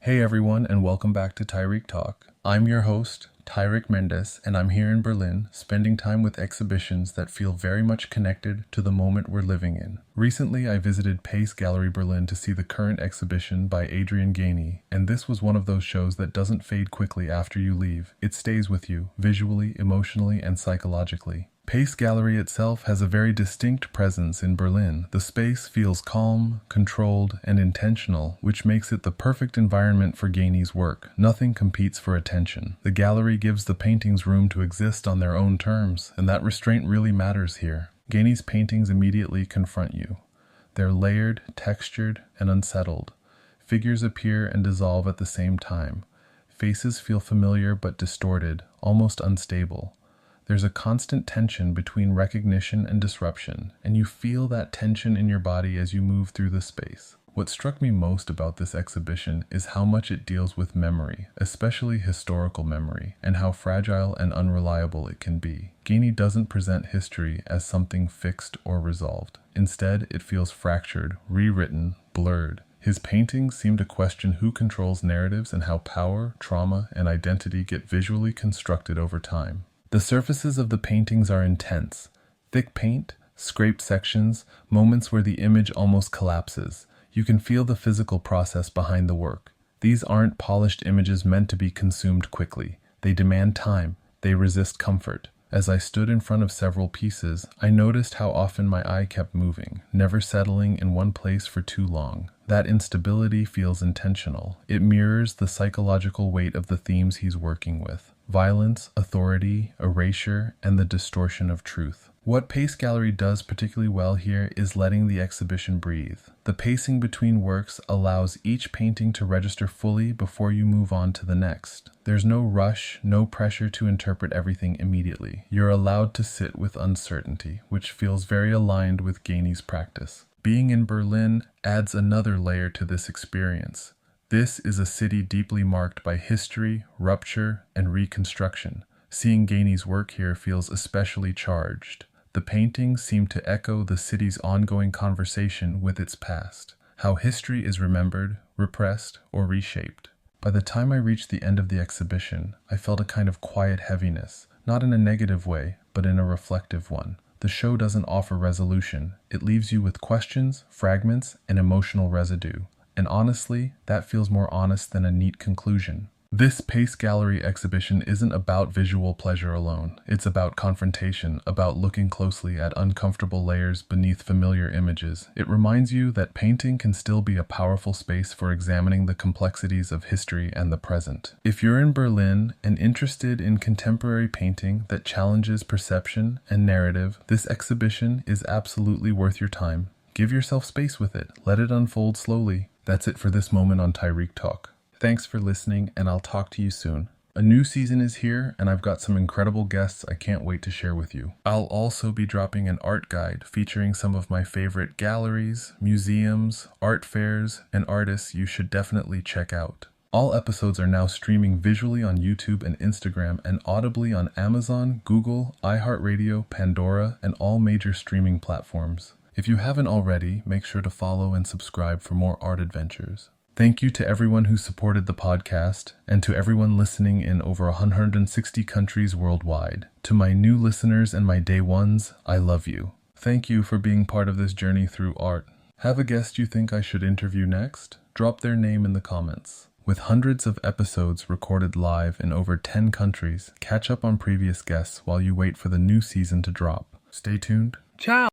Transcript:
Hey everyone, and welcome back to Tyreek Talk. I'm your host, Tyreek Mendes, and I'm here in Berlin, spending time with exhibitions that feel very much connected to the moment we're living in. Recently, I visited Pace Gallery Berlin to see the current exhibition by Adrian Gainey, and this was one of those shows that doesn't fade quickly after you leave. It stays with you, visually, emotionally, and psychologically. Pace Gallery itself has a very distinct presence in Berlin. The space feels calm, controlled, and intentional, which makes it the perfect environment for Gainey's work. Nothing competes for attention. The gallery gives the paintings room to exist on their own terms, and that restraint really matters here. Gainey's paintings immediately confront you. They're layered, textured, and unsettled. Figures appear and dissolve at the same time. Faces feel familiar but distorted, almost unstable. There's a constant tension between recognition and disruption, and you feel that tension in your body as you move through the space. What struck me most about this exhibition is how much it deals with memory, especially historical memory, and how fragile and unreliable it can be. Gainey doesn't present history as something fixed or resolved. Instead, it feels fractured, rewritten, blurred. His paintings seem to question who controls narratives and how power, trauma, and identity get visually constructed over time. The surfaces of the paintings are intense. Thick paint, scraped sections, moments where the image almost collapses. You can feel the physical process behind the work. These aren't polished images meant to be consumed quickly. They demand time. They resist comfort. As I stood in front of several pieces, I noticed how often my eye kept moving, never settling in one place for too long. That instability feels intentional. It mirrors the psychological weight of the themes he's working with. Violence, authority, erasure, and the distortion of truth. What Pace Gallery does particularly well here is letting the exhibition breathe. The pacing between works allows each painting to register fully before you move on to the next. There's no rush, no pressure to interpret everything immediately. You're allowed to sit with uncertainty, which feels very aligned with Gainey's practice. Being in Berlin adds another layer to this experience. This is a city deeply marked by history, rupture, and reconstruction. Seeing Gainey's work here feels especially charged. The paintings seem to echo the city's ongoing conversation with its past, how history is remembered, repressed, or reshaped. By the time I reached the end of the exhibition, I felt a kind of quiet heaviness, not in a negative way, but in a reflective one. The show doesn't offer resolution. It leaves you with questions, fragments, and emotional residue. And honestly, that feels more honest than a neat conclusion. This Pace Gallery exhibition isn't about visual pleasure alone. It's about confrontation, about looking closely at uncomfortable layers beneath familiar images. It reminds you that painting can still be a powerful space for examining the complexities of history and the present. If you're in Berlin and interested in contemporary painting that challenges perception and narrative, this exhibition is absolutely worth your time. Give yourself space with it. Let it unfold slowly. That's it for this moment on Tyreek Talk. Thanks for listening, and I'll talk to you soon. A new season is here, and I've got some incredible guests I can't wait to share with you. I'll also be dropping an art guide featuring some of my favorite galleries, museums, art fairs, and artists you should definitely check out. All episodes are now streaming visually on YouTube and Instagram and audibly on Amazon, Google, iHeartRadio, Pandora, and all major streaming platforms. If you haven't already, make sure to follow and subscribe for more art adventures. Thank you to everyone who supported the podcast and to everyone listening in over 160 countries worldwide. To my new listeners and my day ones, I love you. Thank you for being part of this journey through art. Have a guest you think I should interview next? Drop their name in the comments. With hundreds of episodes recorded live in over 10 countries, catch up on previous guests while you wait for the new season to drop. Stay tuned. Ciao!